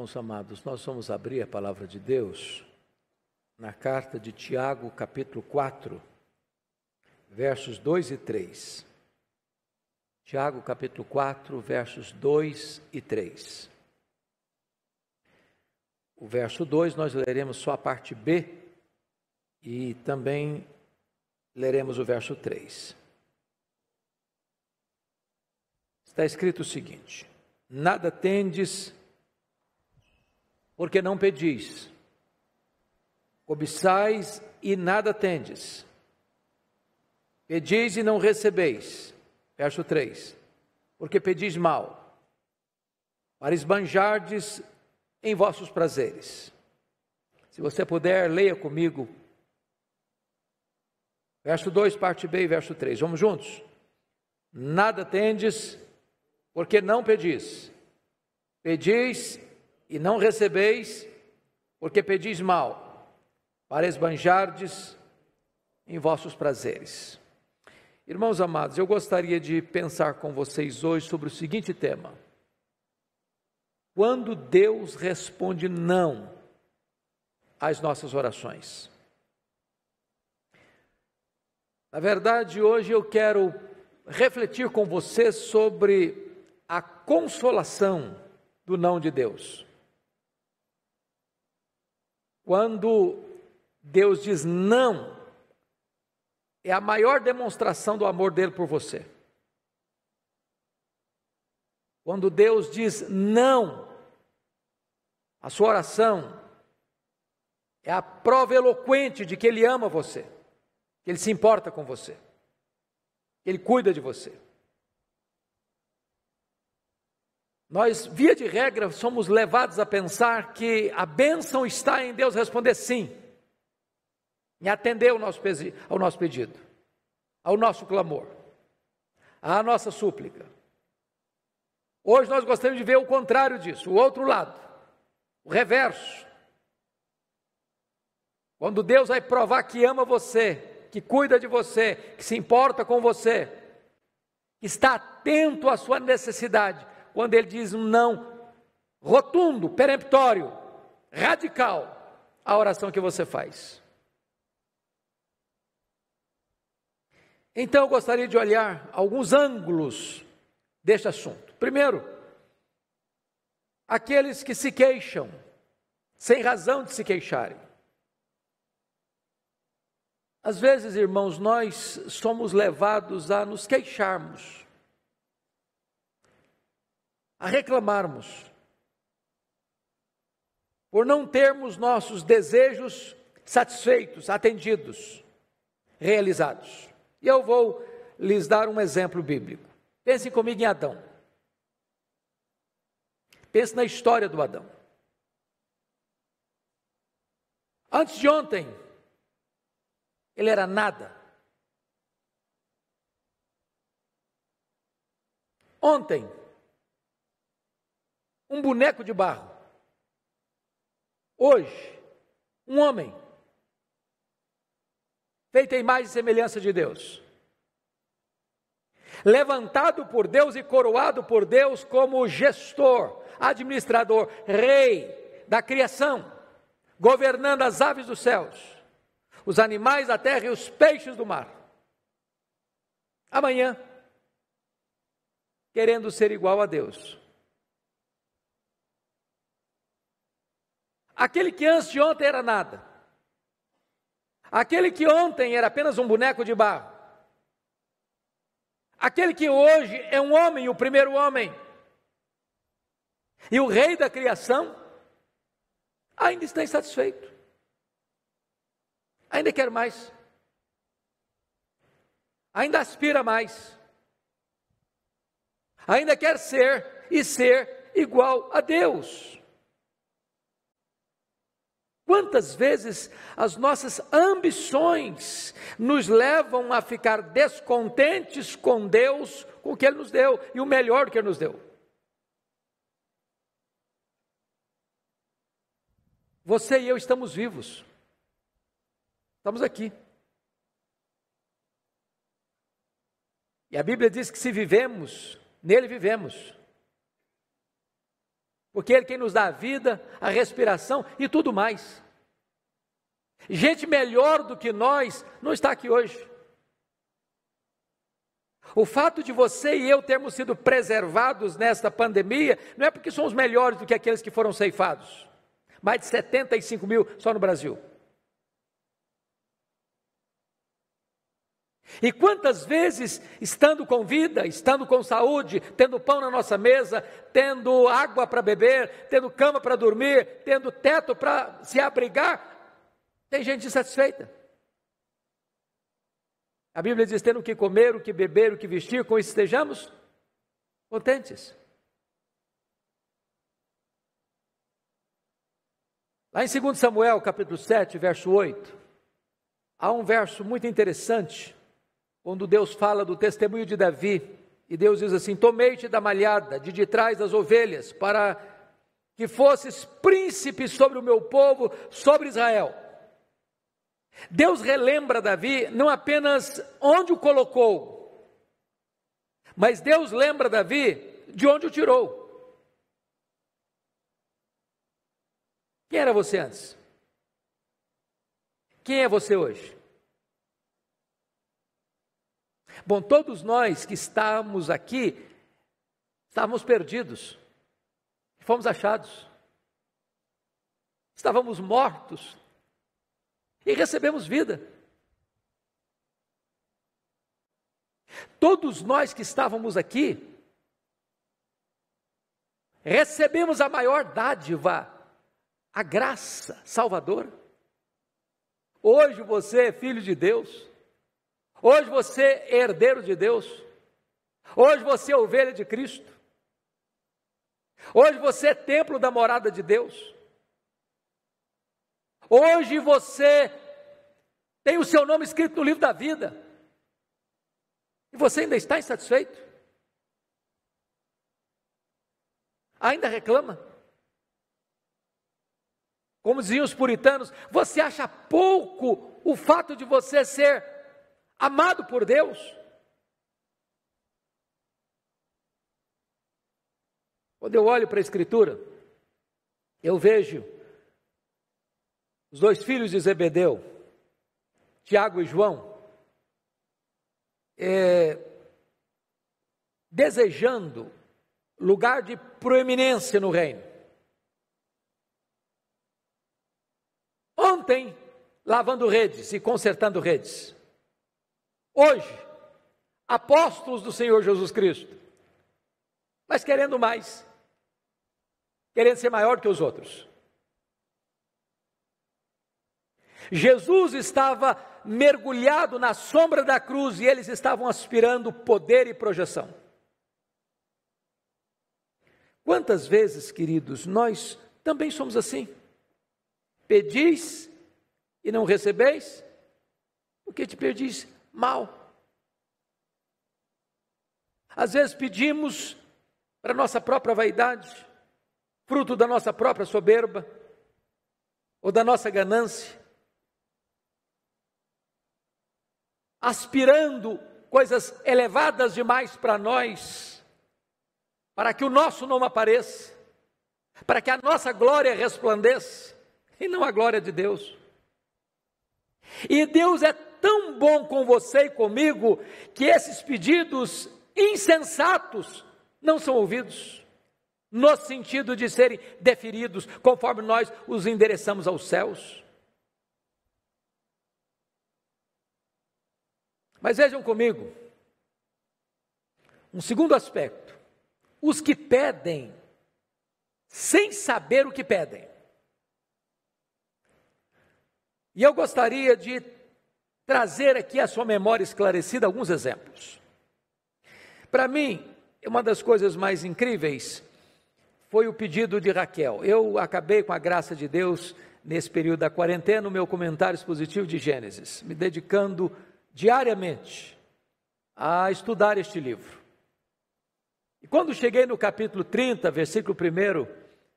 Irmãos amados, nós vamos abrir a palavra de Deus na carta de Tiago, capítulo 4, versos 2 e 3. Tiago, capítulo 4, versos 2 e 3. O verso 2 nós leremos só a parte B e também leremos o verso 3. Está escrito o seguinte: nada tendes, porque não pedis. Cobiçais e nada tendes. Pedis e não recebeis. Verso 3. Porque pedis mal, para esbanjardes em vossos prazeres. Se você puder, leia comigo. Verso 2, parte B e verso 3. Vamos juntos? Nada tendes, porque não pedis. Pedis e não recebeis, porque pedis mal, para esbanjardes em vossos prazeres. Irmãos amados, eu gostaria de pensar com vocês hoje sobre o seguinte tema: quando Deus responde não às nossas orações. Na verdade, hoje eu quero refletir com você sobre a consolação do não de Deus. Quando Deus diz não, é a maior demonstração do amor dele por você. Quando Deus diz não, a sua oração é a prova eloquente de que Ele ama você, que Ele se importa com você, que Ele cuida de você. Nós, via de regra, somos levados a pensar que a bênção está em Deus responder sim, em atender ao nosso pedido, ao nosso clamor, à nossa súplica. Hoje nós gostaríamos de ver o contrário disso, o outro lado, o reverso. Quando Deus vai provar que ama você, que cuida de você, que se importa com você, que está atento à sua necessidade, quando Ele diz um não rotundo, peremptório, radical à oração que você faz. Então eu gostaria de olhar alguns ângulos deste assunto. Primeiro, aqueles que se queixam, sem razão de se queixarem. Às vezes, irmãos, nós somos levados a nos queixarmos, a reclamarmos, por não termos nossos desejos satisfeitos, atendidos, realizados. E eu vou lhes dar um exemplo bíblico. Pensem comigo em Adão. Pense na história do Adão. Antes de ontem, ele era nada. Ontem, um boneco de barro. Hoje, um homem, feito em imagem e semelhança de Deus, levantado por Deus e coroado por Deus como gestor, administrador, rei da criação, governando as aves dos céus, os animais da terra e os peixes do mar. Amanhã, querendo ser igual a Deus. Aquele que antes de ontem era nada. Aquele que ontem era apenas um boneco de barro. Aquele que hoje é um homem, o primeiro homem. E o rei da criação ainda está insatisfeito. Ainda quer mais. Ainda aspira mais. Ainda quer ser e ser igual a Deus. Quantas vezes as nossas ambições nos levam a ficar descontentes com Deus, com o que Ele nos deu, e o melhor que Ele nos deu. Você e eu estamos vivos. Estamos aqui. E a Bíblia diz que se vivemos, nele vivemos. porque Ele quem nos dá a vida, a respiração e tudo mais. Gente melhor do que nós não está aqui hoje. O fato de você e eu termos sido preservados nesta pandemia, não é porque somos melhores do que aqueles que foram ceifados. Mais de 75 mil só no Brasil. E quantas vezes, estando com vida, estando com saúde, tendo pão na nossa mesa, tendo água para beber, tendo cama para dormir, tendo teto para se abrigar, tem gente insatisfeita. A Bíblia diz, tendo o que comer, o que beber, o que vestir, com isso estejamos contentes. Lá em 2 Samuel, capítulo 7, verso 8, há um verso muito interessante, quando Deus fala do testemunho de Davi, e Deus diz assim, tomei-te da malhada, de trás das ovelhas, para que fosses príncipe sobre o meu povo, sobre Israel. Deus relembra Davi não apenas onde o colocou, mas Deus lembra Davi de onde o tirou. Quem era você antes? Quem é você hoje? Bom, todos nós que estamos aqui, estávamos perdidos, fomos achados, estávamos mortos e recebemos vida. Todos nós que estávamos aqui, recebemos a maior dádiva, a graça salvadora. Hoje você é filho de Deus. Hoje você é herdeiro de Deus. Hoje você é ovelha de Cristo. Hoje você é templo da morada de Deus. Hoje você tem o seu nome escrito no livro da vida. E você ainda está insatisfeito? Ainda reclama? Como diziam os puritanos, você acha pouco o fato de você ser amado por Deus? Quando eu olho para a Escritura, eu vejo os dois filhos de Zebedeu, Tiago e João, desejando lugar de proeminência no reino. Ontem, lavando redes e consertando redes. Hoje, apóstolos do Senhor Jesus Cristo, mas querendo mais, querendo ser maior que os outros. Jesus estava mergulhado na sombra da cruz e eles estavam aspirando poder e projeção. Quantas vezes, queridos, nós também somos assim? Pedis e não recebeis, porque te pedis mal. Às vezes pedimos para nossa própria vaidade, fruto da nossa própria soberba, ou da nossa ganância, aspirando coisas elevadas demais para nós, para que o nosso nome apareça, para que a nossa glória resplandeça, e não a glória de Deus. E Deus é tão bom com você e comigo, que esses pedidos insensatos não são ouvidos, no sentido de serem deferidos, conforme nós os endereçamos aos céus. Mas vejam comigo, um segundo aspecto, os que pedem, sem saber o que pedem. E eu gostaria de trazer aqui à sua memória esclarecida alguns exemplos. Para mim, uma das coisas mais incríveis foi o pedido de Raquel. Eu acabei, com a graça de Deus, nesse período da quarentena, o meu comentário expositivo de Gênesis, me dedicando diariamente a estudar este livro. E quando cheguei no capítulo 30, versículo 1,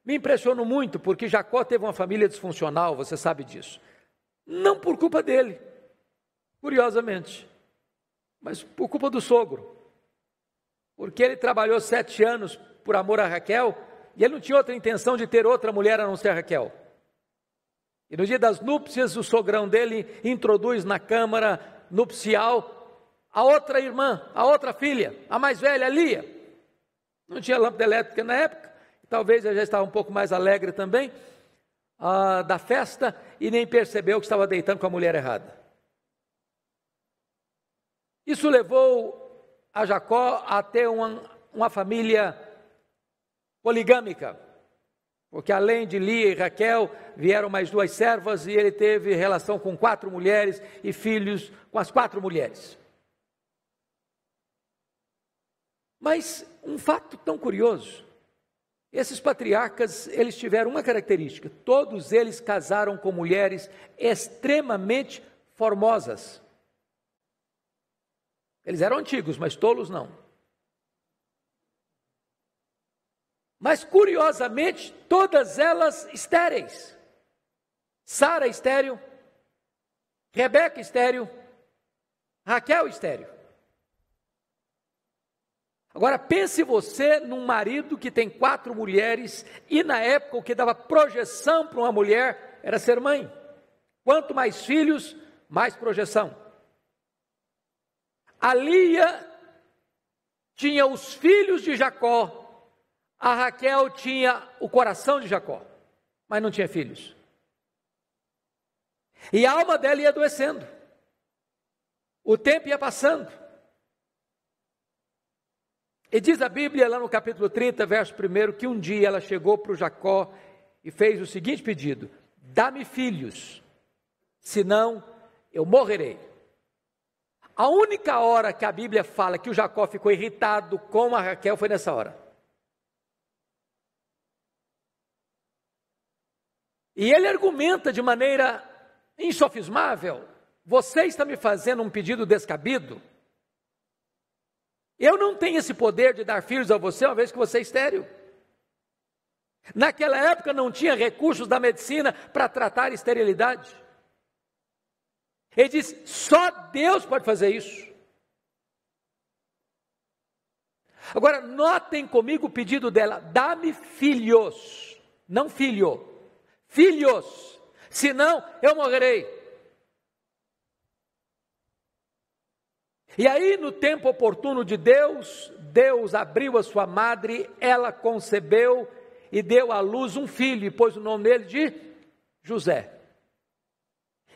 me impressionou muito, porque Jacó teve uma família disfuncional, você sabe disso. Não por culpa dele, curiosamente, mas por culpa do sogro. Porque ele trabalhou 7 anos por amor a Raquel, e ele não tinha outra intenção de ter outra mulher a não ser Raquel. E no dia das núpcias, o sogrão dele introduz na câmara nupcial a outra irmã, a outra filha, a mais velha, a Lia. Não tinha lâmpada elétrica na época, talvez ele já estava um pouco mais alegre também da festa, e nem percebeu que estava deitando com a mulher errada. Isso levou a Jacó a ter uma família poligâmica, porque além de Lia e Raquel, vieram mais 2 servas, e ele teve relação com 4 mulheres e filhos com as 4 mulheres. Mas um fato tão curioso, esses patriarcas, eles tiveram uma característica: todos eles casaram com mulheres extremamente formosas. Eles eram antigos, mas tolos não. Mas curiosamente, todas elas estéreis. Sara estéril, Rebeca estéril, Raquel estéril. Agora pense você num marido que tem 4 mulheres, e na época o que dava projeção para uma mulher era ser mãe. Quanto mais filhos, mais projeção. A Lia tinha os filhos de Jacó, a Raquel tinha o coração de Jacó, mas não tinha filhos. E a alma dela ia adoecendo. O tempo ia passando. E diz a Bíblia, lá no capítulo 30, verso 1, que um dia ela chegou para o Jacó e fez o seguinte pedido: dá-me filhos, senão eu morrerei. A única hora que a Bíblia fala que o Jacó ficou irritado com a Raquel foi nessa hora. E ele argumenta de maneira insofismável: você está me fazendo um pedido descabido? Eu não tenho esse poder de dar filhos a você, uma vez que você é estéril. Naquela época não tinha recursos da medicina para tratar a esterilidade. Ele diz: só Deus pode fazer isso. Agora, notem comigo o pedido dela: dá-me filhos, não filho, filhos, senão eu morrerei. E aí, no tempo oportuno de Deus, Deus abriu a sua madre, ela concebeu e deu à luz um filho, e pôs o nome dele de José.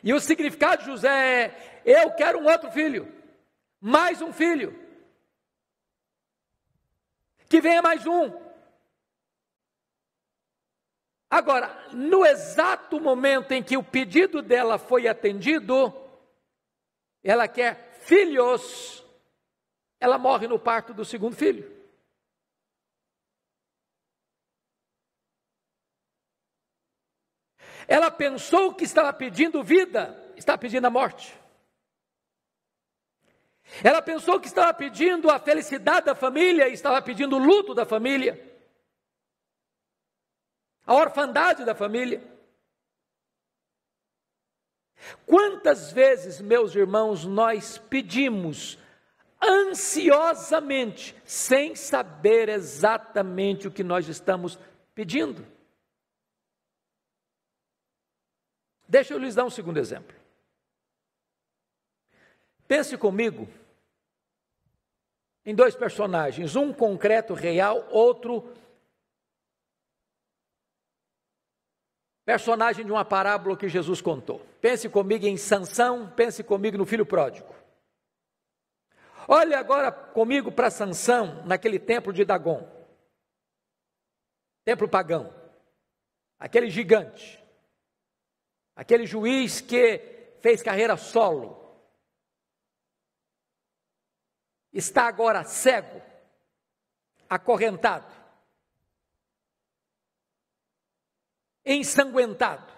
E o significado de José é: eu quero um outro filho, mais um filho, que venha mais um. Agora, no exato momento em que o pedido dela foi atendido, ela quer filhos, ela morre no parto do segundo filho. Ela pensou que estava pedindo vida, está pedindo a morte. Ela pensou que estava pedindo a felicidade da família, estava pedindo o luto da família, a orfandade da família. Quantas vezes, meus irmãos, nós pedimos ansiosamente, sem saber exatamente o que nós estamos pedindo? Deixa eu lhes dar um segundo exemplo. Pense comigo em 2 personagens, um concreto, real, outro personagem de uma parábola que Jesus contou. Pense comigo em Sansão, pense comigo no filho pródigo. Olhe agora comigo para Sansão, naquele templo de Dagon. Templo pagão. Aquele gigante. Aquele juiz que fez carreira solo. Está agora cego, acorrentado, ensanguentado,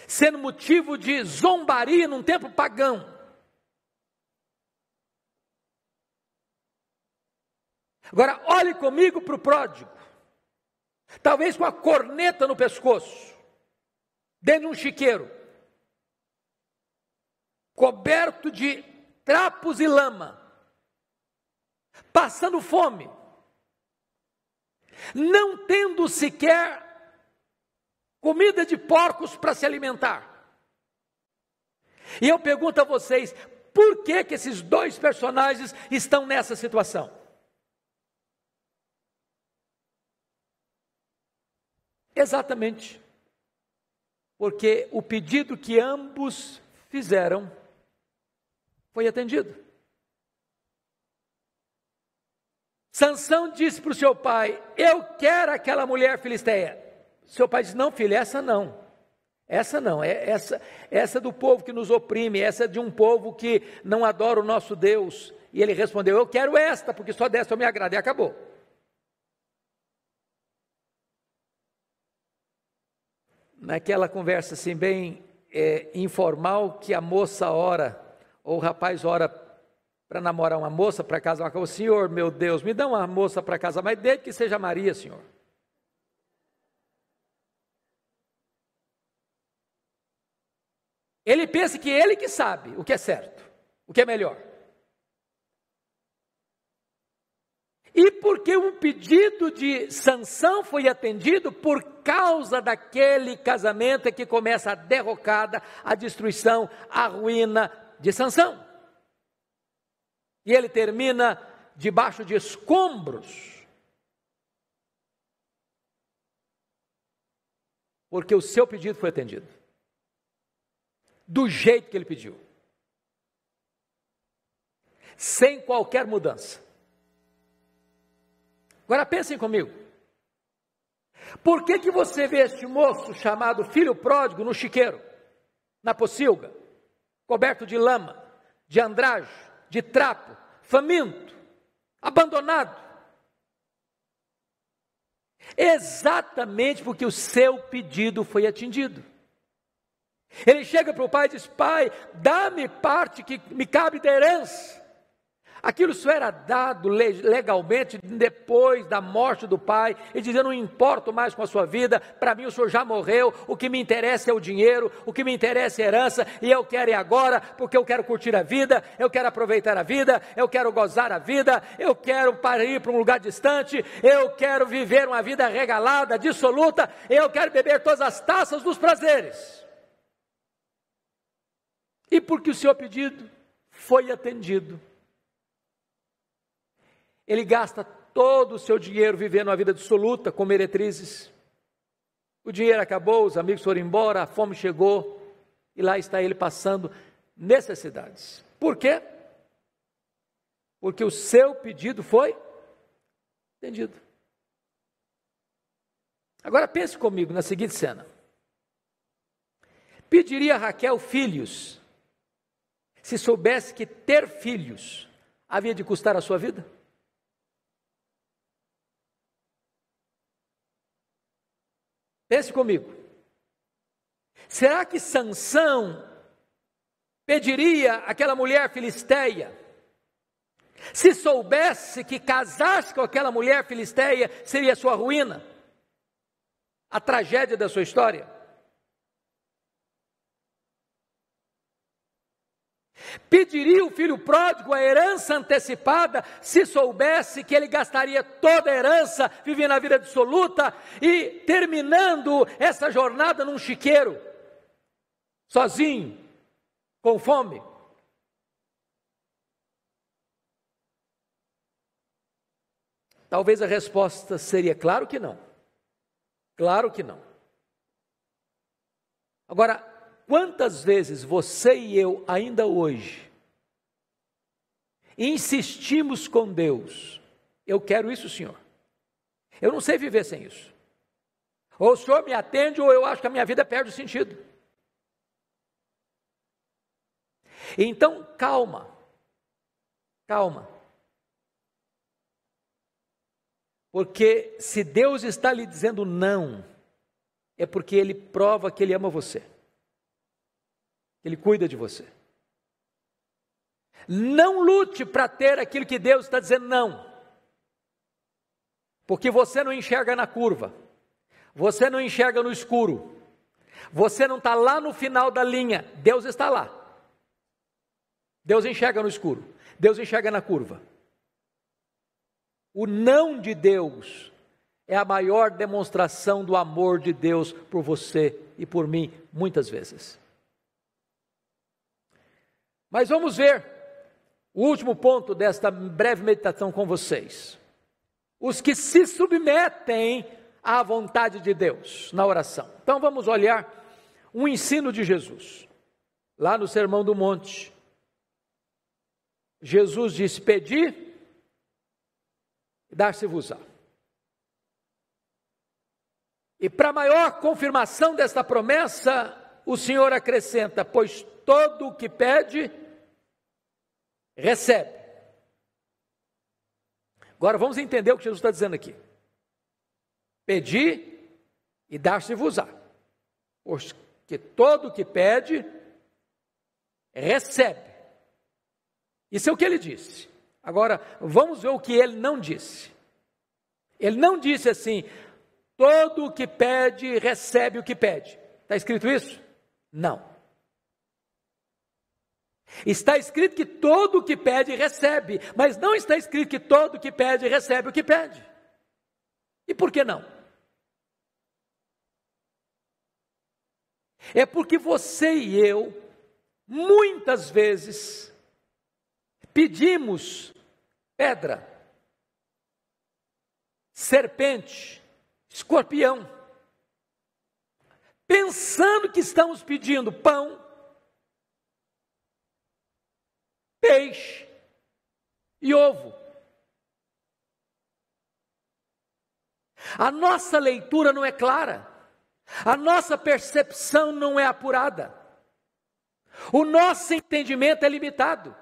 sendo motivo de zombaria num templo pagão. Agora, olhe comigo para o pródigo, talvez com a corneta no pescoço, dentro de um chiqueiro, coberto de trapos e lama, passando fome, não tendo sequer comida de porcos para se alimentar. E eu pergunto a vocês, por que que esses dois personagens estão nessa situação? Exatamente, porque o pedido que ambos fizeram foi atendido. Sansão disse para o seu pai: eu quero aquela mulher filisteia. Seu pai disse: não, filho, essa não, essa do povo que nos oprime, essa de um povo que não adora o nosso Deus. E ele respondeu: eu quero esta, porque só desta eu me agrado, e acabou. Naquela conversa assim bem informal, que a moça ora, ou o rapaz ora para namorar uma moça, para casar com o Senhor, meu Deus, me dá uma moça para casar, mas desde que seja Maria, Senhor. Ele pensa que ele que sabe o que é certo, o que é melhor. E porque um pedido de Sansão foi atendido, por causa daquele casamento é que começa a derrocada, a destruição, a ruína de Sansão. E ele termina debaixo de escombros, porque o seu pedido foi atendido, do jeito que ele pediu, sem qualquer mudança. Agora pensem comigo, por que você vê este moço chamado filho pródigo no chiqueiro, na pocilga, coberto de lama, de andrajo, de trapo, faminto, abandonado? Exatamente porque o seu pedido foi atendido. Ele chega para o pai e diz: pai, dá-me parte que me cabe da herança. Aquilo só era dado legalmente depois da morte do pai. Ele dizia: eu não importo mais com a sua vida, para mim o senhor já morreu, o que me interessa é o dinheiro, o que me interessa é a herança, e eu quero ir agora, porque eu quero curtir a vida, eu quero aproveitar a vida, eu quero gozar a vida, eu quero ir para um lugar distante, eu quero viver uma vida regalada, dissoluta, eu quero beber todas as taças dos prazeres. E porque o seu pedido foi atendido, ele gasta todo o seu dinheiro vivendo uma vida dissoluta, com meretrizes. O dinheiro acabou, os amigos foram embora, a fome chegou, e lá está ele passando necessidades. Por quê? Porque o seu pedido foi atendido. Agora pense comigo na seguinte cena. Pediria Raquel filhos, se soubesse que ter filhos havia de custar a sua vida? Pense comigo, será que Sansão pediria àquela mulher filisteia, se soubesse que casar-se com aquela mulher filisteia seria a sua ruína, a tragédia da sua história? Pediria o filho pródigo a herança antecipada, se soubesse que ele gastaria toda a herança, vivendo a vida dissoluta e terminando essa jornada num chiqueiro, sozinho, com fome? Talvez a resposta seria: claro que não. Claro que não. Agora, quantas vezes você e eu, ainda hoje, insistimos com Deus: eu quero isso, Senhor, eu não sei viver sem isso, ou o Senhor me atende, ou eu acho que a minha vida perde o sentido. Então, calma, porque se Deus está lhe dizendo não, é porque Ele prova que Ele ama você, Ele cuida de você. Não lute para ter aquilo que Deus está dizendo não, porque você não enxerga na curva, você não enxerga no escuro, você não está lá no final da linha, Deus está lá. Deus enxerga no escuro, Deus enxerga na curva. O não de Deus é a maior demonstração do amor de Deus por você e por mim, muitas vezes. Mas vamos ver o último ponto desta breve meditação com vocês. Os que se submetem à vontade de Deus na oração. Então vamos olhar um ensino de Jesus, lá no Sermão do Monte. Jesus disse: pedi, dar-se-vos-á. E para maior confirmação desta promessa, o Senhor acrescenta: pois todo o que pede, recebe. Agora vamos entender o que Jesus está dizendo aqui. Pedi e dar-se-vos-á. Porque todo o que pede, recebe. Isso é o que ele disse. Agora, vamos ver o que ele não disse. Ele não disse assim: todo o que pede, recebe o que pede. Está escrito isso? Não. Está escrito que todo o que pede, recebe. Mas não está escrito que todo o que pede, recebe o que pede. E por que não? É porque você e eu, muitas vezes, pedimos pedra, serpente, escorpião, pensando que estamos pedindo pão, peixe e ovo. A nossa leitura não é clara, a nossa percepção não é apurada, o nosso entendimento é limitado.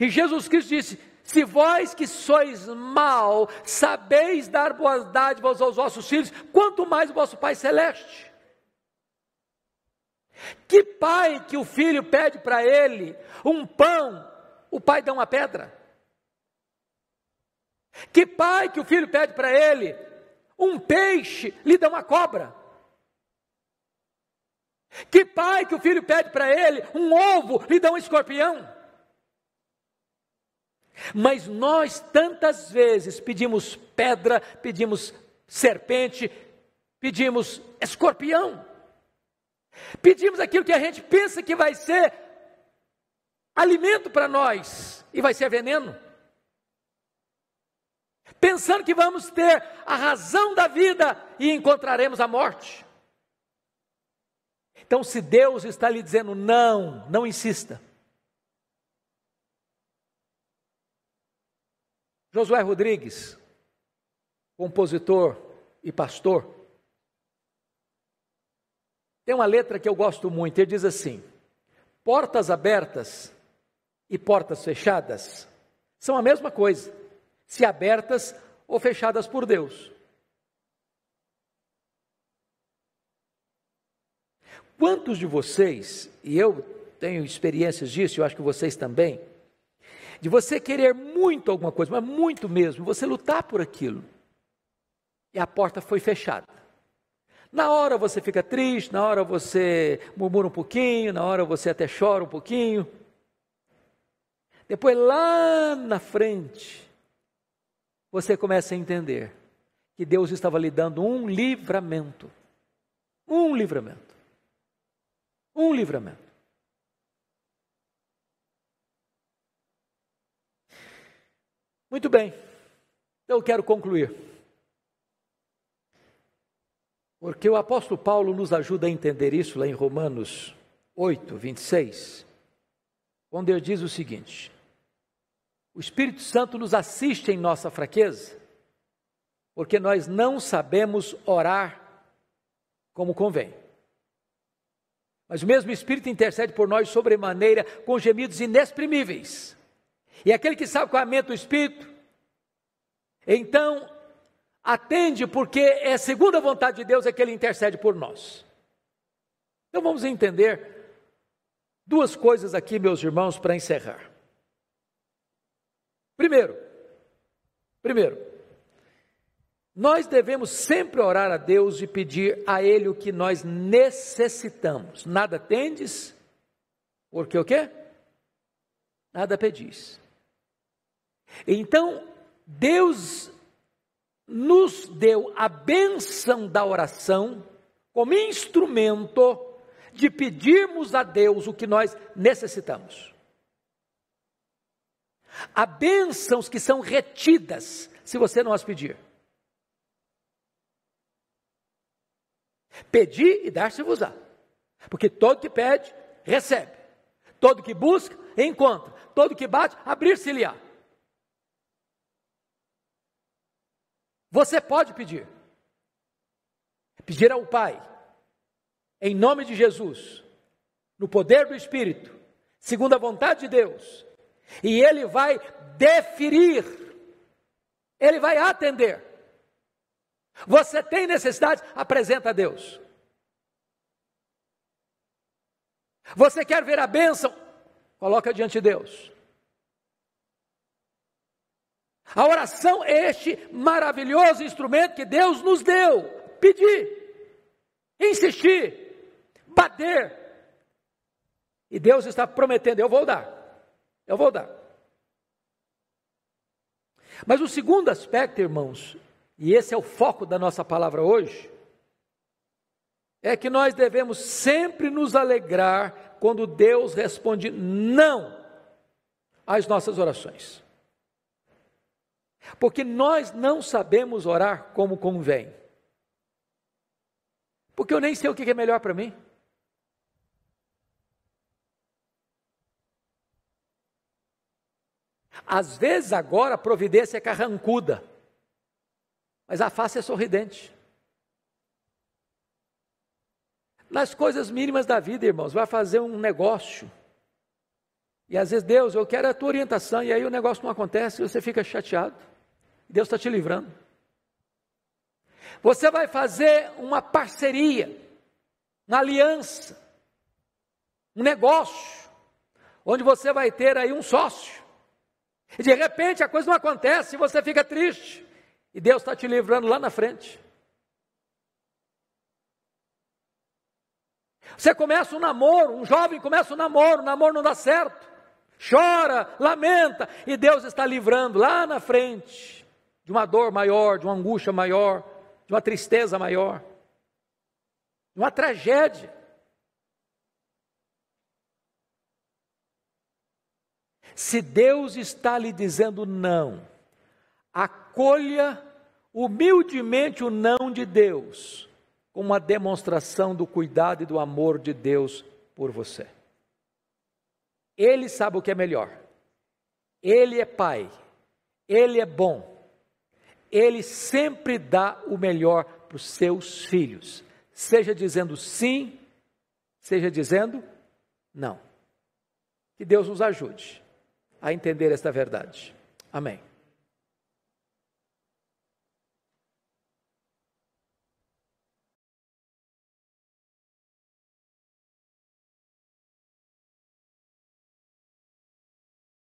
E Jesus Cristo disse: se vós que sois mau, sabeis dar boas dádivas aos vossos filhos, quanto mais o vosso Pai Celeste. Que pai que o filho pede para ele um pão, o pai dá uma pedra? Que pai que o filho pede para ele um peixe, lhe dá uma cobra? Que pai que o filho pede para ele um ovo, lhe dá um escorpião? Mas nós tantas vezes pedimos pedra, pedimos serpente, pedimos escorpião. Pedimos aquilo que a gente pensa que vai ser alimento para nós e vai ser veneno. Pensando que vamos ter a razão da vida e encontraremos a morte. Então, se Deus está lhe dizendo não, não insista. Josué Rodrigues, compositor e pastor, tem uma letra que eu gosto muito. Ele diz assim: portas abertas e portas fechadas são a mesma coisa, se abertas ou fechadas por Deus. Quantos de vocês, e eu tenho experiências disso, eu acho que vocês também, de você querer muito alguma coisa, mas muito mesmo, você lutar por aquilo, e a porta foi fechada. Na hora você fica triste, na hora você murmura um pouquinho, na hora você até chora um pouquinho. Depois lá na frente, você começa a entender que Deus estava lhe dando um livramento. Um livramento. Um livramento. Muito bem, eu quero concluir. Porque o apóstolo Paulo nos ajuda a entender isso lá em Romanos 8, 26, onde ele diz o seguinte: o Espírito Santo nos assiste em nossa fraqueza, porque nós não sabemos orar como convém. Mas o mesmo Espírito intercede por nós sobremaneira com gemidos inexprimíveis. E aquele que sabe qual é a mente do Espírito, então atende, porque é segundo a vontade de Deus é que Ele intercede por nós. Então vamos entender duas coisas aqui, meus irmãos, para encerrar. Primeiro, nós devemos sempre orar a Deus e pedir a Ele o que nós necessitamos. Nada tendes, porque o quê? Nada pedis. Então, Deus nos deu a bênção da oração como instrumento de pedirmos a Deus o que nós necessitamos. Há bênçãos que são retidas se você não as pedir. Pedi e dar-se-vos-á. Porque todo que pede, recebe. Todo que busca, encontra. Todo que bate, abrir-se-lhe-á. Você pode pedir. Pedir ao Pai, em nome de Jesus, no poder do Espírito, segundo a vontade de Deus, e Ele vai deferir, Ele vai atender. Você tem necessidade? Apresenta a Deus. Você quer ver a bênção? Coloca diante de Deus. A oração é este maravilhoso instrumento que Deus nos deu. Pedir, insistir, bater. E Deus está prometendo, eu vou dar. Eu vou dar. Mas o segundo aspecto, irmãos, e esse é o foco da nossa palavra hoje, é que nós devemos sempre nos alegrar quando Deus responde não às nossas orações. Porque nós não sabemos orar como convém. Porque eu nem sei o que é melhor para mim. Às vezes agora a providência é carrancuda, mas a face é sorridente. Nas coisas mínimas da vida, irmãos, vai fazer um negócio. E às vezes, Deus, eu quero a tua orientação, e aí o negócio não acontece, e você fica chateado. Deus está te livrando. Você vai fazer uma parceria, uma aliança, um negócio, onde você vai ter aí um sócio. E de repente a coisa não acontece e você fica triste. E Deus está te livrando lá na frente. Você começa um namoro, um jovem começa um namoro, o namoro não dá certo. Chora, lamenta, e Deus está livrando lá na frente de uma dor maior, de uma angústia maior, de uma tristeza maior, de uma tragédia. Se Deus está lhe dizendo não, acolha humildemente o não de Deus, como uma demonstração do cuidado e do amor de Deus por você. Ele sabe o que é melhor. Ele é Pai. Ele é bom. Ele sempre dá o melhor para os seus filhos. Seja dizendo sim, seja dizendo não. Que Deus nos ajude a entender esta verdade. Amém.